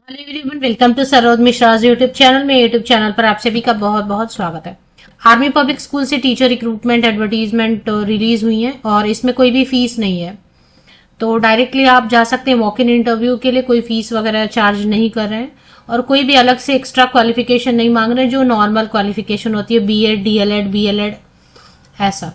Hello everyone, welcome to Saroj Mishra's YouTube channel में। YouTube channel पर आप सभी का बहुत बहुत स्वागत है। आर्मी पब्लिक स्कूल से टीचर रिक्रूटमेंट एडवर्टीजमेंट रिलीज हुई है और इसमें कोई भी फीस नहीं है, तो डायरेक्टली आप जा सकते हैं वॉक इन इंटरव्यू के लिए। कोई फीस वगैरह चार्ज नहीं कर रहे हैं और कोई भी अलग से एक्स्ट्रा क्वालिफिकेशन नहीं मांग रहे हैं। जो नॉर्मल क्वालिफिकेशन होती है, बीएड, डीएलएड, बीएलएड, ऐसा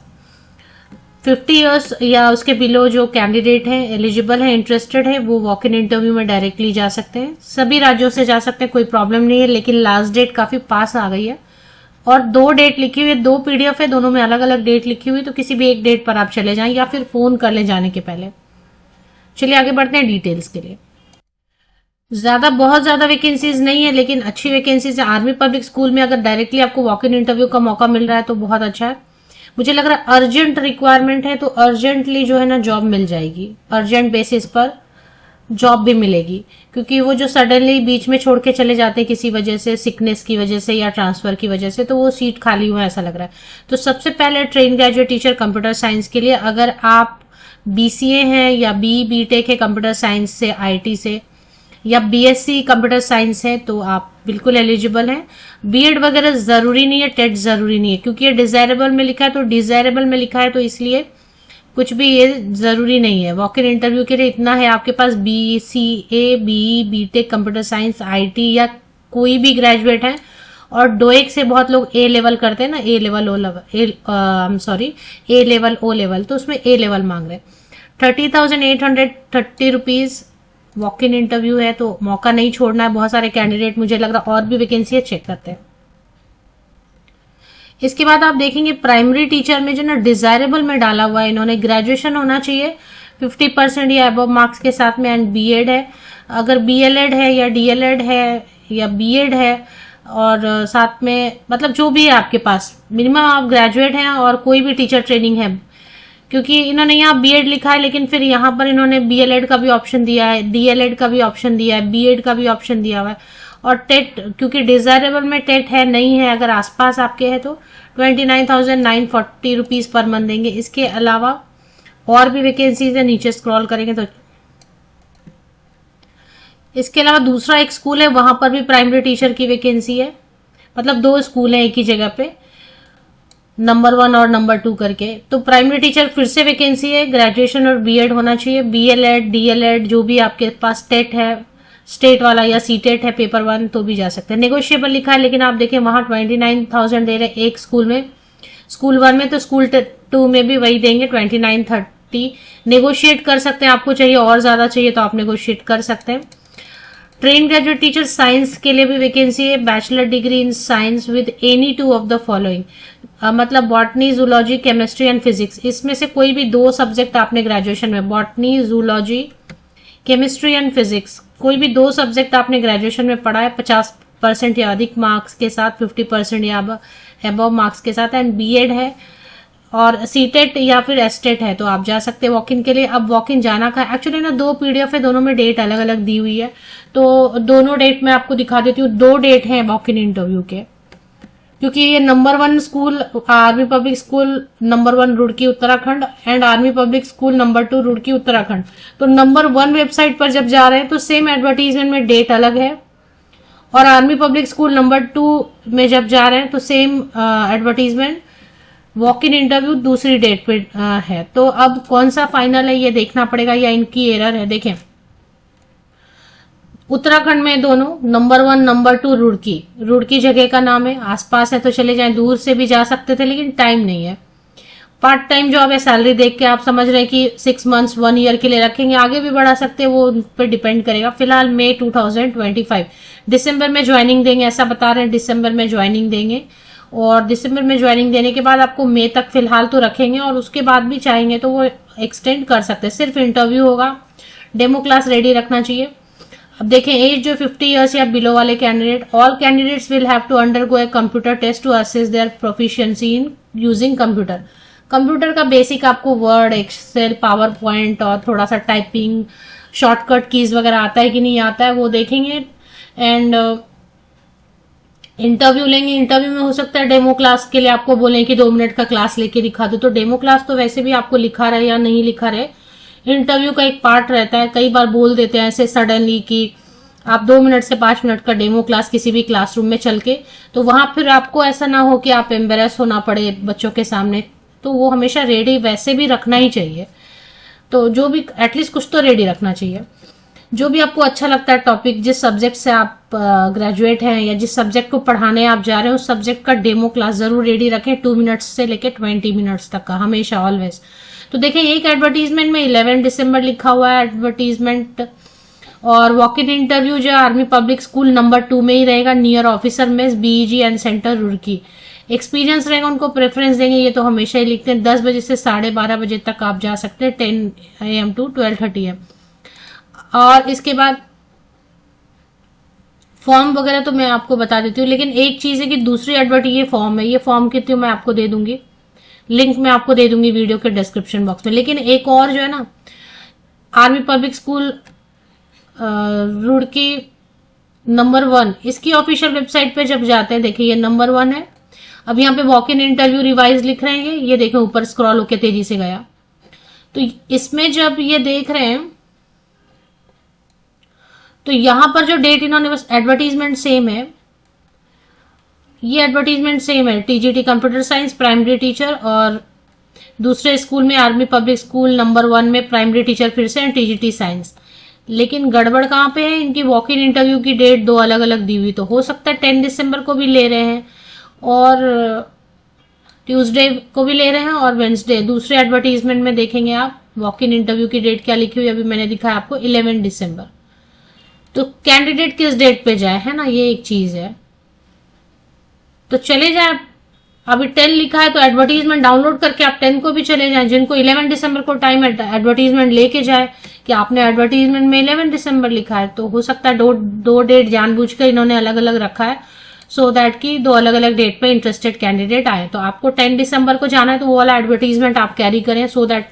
50 इयर्स या उसके बिलो जो कैंडिडेट हैं, एलिजिबल है, इंटरेस्टेड है, वो वॉक इन इंटरव्यू में डायरेक्टली जा सकते हैं। सभी राज्यों से जा सकते हैं, कोई प्रॉब्लम नहीं है। लेकिन लास्ट डेट काफी पास आ गई है और 2 डेट लिखी हुई है, 2 पीडीएफ है, दोनों में अलग अलग डेट लिखी हुई है, तो किसी भी एक डेट पर आप चले जाएं या फिर फोन कर ले जाने के पहले। चलिए आगे बढ़ते हैं डिटेल्स के लिए। बहुत ज्यादा वैकेंसीज नहीं है, लेकिन अच्छी वैकेंसीज है। आर्मी पब्लिक स्कूल में अगर डायरेक्टली आपको वॉक इन इंटरव्यू का मौका मिल रहा है तो बहुत अच्छा है। मुझे लग रहा है अर्जेंट रिक्वायरमेंट है, तो अर्जेंटली जो है ना जॉब मिल जाएगी, अर्जेंट बेसिस पर जॉब भी मिलेगी। क्योंकि वो जो सडनली बीच में छोड़ के चले जाते हैं किसी वजह से, सिकनेस की वजह से या ट्रांसफर की वजह से, तो वो सीट खाली हुआ ऐसा लग रहा है। तो सबसे पहले train graduate teacher computer science के लिए, अगर आप बीसीए हैं या बीटेक है कंप्यूटर साइंस से, आईटी से, या बीएससी कंप्यूटर साइंस है, तो आप बिल्कुल एलिजिबल हैं। बीएड वगैरह जरूरी नहीं है, टेट जरूरी नहीं है, क्योंकि ये डिजायरेबल में लिखा है, तो डिजायरेबल में लिखा है तो इसलिए कुछ भी ये जरूरी नहीं है। वॉक इन इंटरव्यू के लिए इतना है, आपके पास BCA, BTech computer science, IT या कोई भी ग्रेजुएट है। और डोएक से बहुत लोग ए लेवल करते हैं ना, ए लेवल ओ लेवल, तो उसमें ए लेवल मांग रहे हैं। 30,830 रुपीज वॉक इन इंटरव्यू है, तो मौका नहीं छोड़ना है। बहुत सारे कैंडिडेट, मुझे लग रहा और भी वैकेंसी है, चेक करते हैं। इसके बाद आप देखेंगे प्राइमरी टीचर में जो ना डिजायरेबल में डाला हुआ है इन्होंने, ग्रेजुएशन होना चाहिए 50% या अबव मार्क्स के साथ में, एंड बीएड है। अगर बीएलएड है या डीएलएड है या बीएड है और साथ में मतलब जो भी है आपके पास, मिनिमम आप ग्रेजुएट हैं और कोई भी टीचर ट्रेनिंग है। क्योंकि इन्होंने यहाँ बीएड लिखा है, लेकिन फिर यहाँ पर इन्होंने बीएलएड का भी ऑप्शन दिया है, डीएलएड का भी ऑप्शन दिया है, बीएड का भी ऑप्शन दिया हुआ है। और टेट, क्योंकि डिजायरेबल में टेट है नहीं है, अगर आसपास आपके है तो 29,940 रुपीज पर मंथ देंगे। इसके अलावा और भी वैकेंसीज है, नीचे स्क्रॉल करेंगे तो इसके अलावा दूसरा एक स्कूल है, वहां पर भी प्राइमरी टीचर की वैकेंसी है। मतलब 2 स्कूल है एक ही जगह पे, नंबर 1 और नंबर 2 करके। तो प्राइमरी टीचर फिर से वैकेंसी है, ग्रेजुएशन और बीएड होना चाहिए। बीएलएड, डीएलएड जो भी आपके पास टेट है, स्टेट वाला या सीटेट है पेपर 1, तो भी जा सकते हैं। नेगोशिएबल लिखा है, लेकिन आप देखें वहां 29,000 दे रहे हैं एक स्कूल में, स्कूल 1 में, तो स्कूल 2 में भी वही देंगे 29,30। नेगोशिएट कर सकते हैं, आपको चाहिए और ज्यादा चाहिए तो आप नेगोशिएट कर सकते हैं। ट्रेन ग्रेजुएट टीचर साइंस के लिए भी वैकेंसी है, bachelor degree in science with any 2 of the following, मतलब botany, zoology, chemistry and physics. इसमें से कोई भी 2 सब्जेक्ट आपने ग्रेजुएशन में, botany, zoology, chemistry and physics, कोई भी 2 सब्जेक्ट आपने ग्रेजुएशन में पढ़ा है 50% या अधिक मार्क्स के साथ, 50% या अबव मार्क्स के साथ, एंड बीएड है और सीटेट या फिर एसटेट है, तो आप जा सकते हैं वॉक इन के लिए। अब वॉक इन जाना का एक्चुअली ना 2 पीडीएफ है, दोनों में डेट अलग अलग दी हुई है, तो दोनों डेट मैं आपको दिखा देती हूँ। 2 डेट हैं वॉक इन इंटरव्यू के, क्योंकि ये number 1 school army public school number 1 Roorkee Uttarakhand and army public school number 2 Roorkee Uttarakhand. तो नंबर 1 वेबसाइट पर जब जा रहे हैं तो सेम एडवर्टीजमेंट में डेट अलग है, और आर्मी पब्लिक स्कूल नंबर 2 में जब जा रहे हैं तो same advertisement, walk in interview दूसरी डेट पे है। तो अब कौन सा फाइनल है ये देखना पड़ेगा, या इनकी एरर है। देखें उत्तराखंड में दोनों, नंबर 1 नंबर 2 रुड़की जगह का नाम है, आसपास है तो चले जाएं, दूर से भी जा सकते थे लेकिन टाइम नहीं है। पार्ट टाइम जॉब है, सैलरी देख के आप समझ रहे हैं कि 6 मंथ्स 1 ईयर के लिए रखेंगे, आगे भी बढ़ा सकते हैं, वो उन पर डिपेंड करेगा। फिलहाल मई 2025, दिसंबर में ज्वाइनिंग देंगे ऐसा बता रहे हैं, दिसंबर में ज्वाइनिंग देंगे। और दिसंबर में ज्वाइनिंग देने के बाद आपको मई तक फिलहाल तो रखेंगे, और उसके बाद भी चाहेंगे तो वो एक्सटेंड कर सकते हैं। सिर्फ इंटरव्यू होगा, डेमो क्लास रेडी रखना चाहिए। अब देखें एज जो 50 इयर्स या बिलो वाले candidate, all candidates will have to undergo a computer test to assess their proficiency in using computer. Computer का बेसिक आपको वर्ड, एक्सेल, पावर पॉइंट और थोड़ा सा टाइपिंग, शॉर्टकट कीज वगैरह आता है कि नहीं आता है वो देखेंगे। एंड इंटरव्यू लेंगे, इंटरव्यू में हो सकता है डेमो क्लास के लिए आपको बोलें कि 2 मिनट का क्लास लेके दिखा दो, तो डेमो क्लास तो वैसे भी आपको लिखा रहे या नहीं लिखा रहे, इंटरव्यू का एक पार्ट रहता है। कई बार बोल देते हैं ऐसे सडनली कि आप 2 मिनट से 5 मिनट का डेमो क्लास किसी भी क्लासरूम में चल के, तो वहां फिर आपको ऐसा ना हो कि आप एम्बेरस होना पड़े बच्चों के सामने, तो वो हमेशा रेडी वैसे भी रखना ही चाहिए। तो जो भी एटलीस्ट कुछ तो रेडी रखना चाहिए। जो भी आपको अच्छा लगता है टॉपिक, जिस सब्जेक्ट से आप ग्रेजुएट हैं या जिस सब्जेक्ट को पढ़ाने आप जा रहे हैं, उस सब्जेक्ट का डेमो क्लास जरूर रेडी रखें, 2 मिनट्स से लेकर 20 मिनट्स तक का, हमेशा ऑलवेज। तो देखिए एक एडवर्टीजमेंट में 11 दिसंबर लिखा हुआ है एडवर्टीजमेंट, और वॉक इन इंटरव्यू जो आर्मी पब्लिक स्कूल नंबर 2 में ही रहेगा, near officer mess BEG and centre Roorkee. Experience रहेगा, उनको प्रेफरेंस देंगे, ये तो हमेशा ही लिखते हैं। 10 बजे से 12:30 बजे तक आप जा सकते हैं, 10 AM to 12:30 AM। और इसके बाद फॉर्म वगैरह तो मैं आपको बता देती हूँ, लेकिन एक चीज है कि दूसरी एडवर्ट ये फॉर्म है, ये फॉर्म की तो मैं आपको दे दूंगी, लिंक मैं आपको दे दूंगी वीडियो के डिस्क्रिप्शन बॉक्स में। लेकिन एक और जो है ना, army public school Roorkee number 1, इसकी ऑफिशियल वेबसाइट पे जब जाते हैं, देखिए ये नंबर 1 है। अब यहाँ पे वॉक इन इंटरव्यू रिवाइज लिख रहे हैं, ये देखें ऊपर स्क्रॉल होके तेजी से गया। तो इसमें जब ये देख रहे हैं, तो यहां पर जो डेट इन्होंने, बस एडवर्टीजमेंट सेम है, ये एडवर्टीजमेंट सेम है, TGT computer science primary teacher, और दूसरे स्कूल में आर्मी पब्लिक स्कूल नंबर 1 में प्राइमरी टीचर फिर से टीजीटी साइंस। लेकिन गड़बड़ कहां पे है, इनकी वॉक इन इंटरव्यू की डेट 2 अलग अलग दी हुई। तो हो सकता है 10 दिसंबर को भी ले रहे हैं, और ट्यूसडे को भी ले रहे हैं, और वेंसडे। दूसरे एडवर्टीजमेंट में देखेंगे आप वॉक इन इंटरव्यू की डेट क्या लिखी हुई, अभी मैंने दिखाया आपको 11 दिसंबर। तो कैंडिडेट किस डेट पे जाए, है ना, ये एक चीज है। तो चले जाए, अभी 10 लिखा है तो एडवर्टीजमेंट डाउनलोड करके आप 10 को भी चले जाएं। जिनको 11 दिसंबर को टाइम है, एडवर्टीजमेंट लेके जाए कि आपने एडवर्टीजमेंट में 11 दिसंबर लिखा है। तो हो सकता है दो डेट जानबूझकर इन्होंने अलग अलग रखा है, सो दैट कि 2 अलग अलग डेट पे इंटरेस्टेड कैंडिडेट आए। तो आपको 10 दिसंबर को जाना है तो वो वाला एडवर्टीजमेंट आप कैरी करें, सो दैट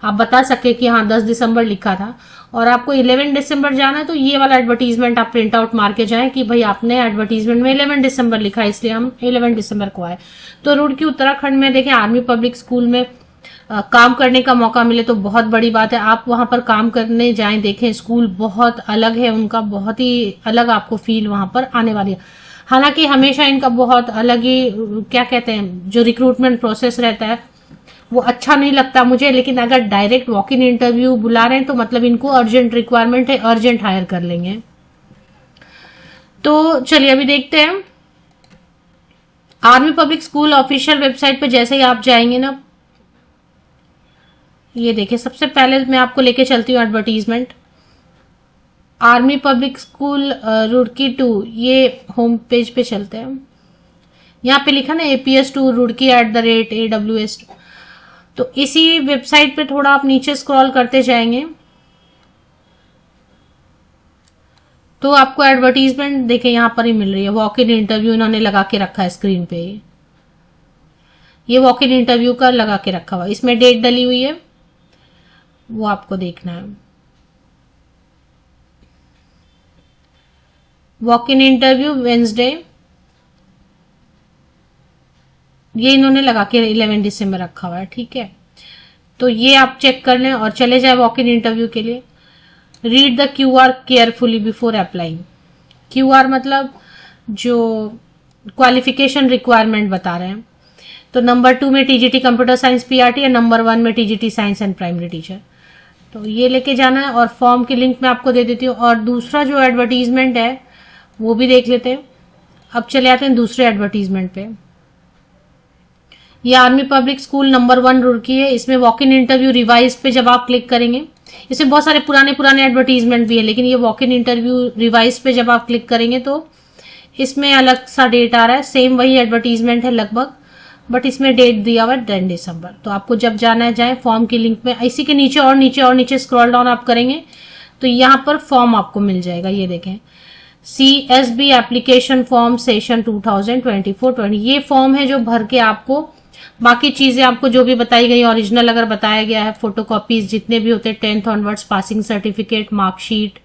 आप बता सके कि हाँ 10 दिसंबर लिखा था। और आपको 11 दिसंबर जाना है तो ये वाला एडवर्टीजमेंट आप प्रिंट आउट मार के जाएं कि भाई आपने एडवर्टीजमेंट में 11 दिसंबर लिखा है, इसलिए हम 11 दिसंबर को आए। तो रुड़की उत्तराखंड में देखें, आर्मी पब्लिक स्कूल में काम करने का मौका मिले तो बहुत बड़ी बात है। आप वहां पर काम करने जाएं, देखें स्कूल बहुत अलग है उनका, बहुत ही अलग आपको फील वहां पर आने वाली है। हालांकि हमेशा इनका बहुत अलग ही क्या कहते हैं, जो रिक्रूटमेंट प्रोसेस रहता है वो अच्छा नहीं लगता मुझे। लेकिन अगर डायरेक्ट वॉक इन इंटरव्यू बुला रहे हैं तो मतलब इनको अर्जेंट रिक्वायरमेंट है, अर्जेंट हायर कर लेंगे। तो चलिए अभी देखते हैं army public school official website पे। जैसे ही आप जाएंगे ना, ये देखिए सबसे पहले मैं आपको लेके चलती हूँ advertisement, army public school Roorkee 2, ये होम पेज पे चलते हैं। यहाँ पे लिखा ना APS2 रुड़की @AWS। तो इसी वेबसाइट पे थोड़ा आप नीचे स्क्रॉल करते जाएंगे तो आपको एडवर्टीजमेंट देखें यहाँ पर ही मिल रही है। वॉक इन इंटरव्यू इन्होंने लगा के रखा है स्क्रीन पे, ये वॉक इन इंटरव्यू का लगा के रखा हुआ, इसमें डेट डली हुई है, वो आपको देखना है। वॉक इन इंटरव्यू वेंसडे, ये इन्होंने लगा के 11 दिसंबर रखा हुआ है, ठीक है। तो ये आप चेक कर लें और चले जाए वॉक इन इंटरव्यू के लिए। Read the QR carefully before applying. QR मतलब जो क्वालिफिकेशन रिक्वायरमेंट बता रहे हैं। तो नंबर 2 में टीजीटी कंप्यूटर साइंस PRT, और नंबर 1 में TGT science and primary teacher. तो ये लेके जाना है, और फॉर्म की लिंक मैं आपको दे देती हूँ। और दूसरा जो एडवर्टीजमेंट है वो भी देख लेते हैं। अब चले आते हैं दूसरे एडवर्टीजमेंट पे। ये army public school number 1 Roorkee है। इसमें वॉक इन इंटरव्यू रिवाइज पे जब आप क्लिक करेंगे, इसमें बहुत सारे पुराने एडवर्टीजमेंट भी है, लेकिन ये वॉक इन इंटरव्यू रिवाइज पे जब आप क्लिक करेंगे तो इसमें अलग सा डेट आ रहा है। सेम वही एडवर्टीजमेंट है लगभग, बट इसमें डेट दिया हुआ है 10 दिसंबर। तो आपको जब जाना है जाए, फॉर्म की लिंक में इसी के नीचे और नीचे और नीचे स्क्रॉल डाउन आप करेंगे तो यहाँ पर फॉर्म आपको मिल जाएगा। ये देखें, CSB एप्लीकेशन फॉर्म सेशन 2024-20। ये फॉर्म है जो भर के आपको बाकी चीजें आपको जो भी बताई गई, ओरिजिनल अगर बताया गया है, फोटोकॉपीज जितने भी होते हैं 10th onwards, passing certificate, marksheet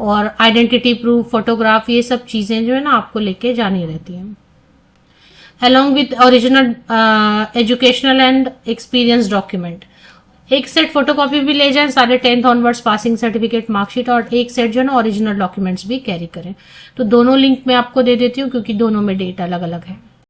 और आइडेंटिटी प्रूफ, फोटोग्राफ, ये सब चीजें जो है ना आपको लेके जानी रहती हैं, along with original educational and experience document। एक सेट फोटोकॉपी भी ले जाएं, सारे 10th onwards passing certificate, marksheet, और एक सेट जो है ना ओरिजिनल डॉक्यूमेंट्स भी कैरी करें। तो दोनों लिंक मैं आपको दे देती हूँ क्योंकि दोनों में डेट अलग अलग है।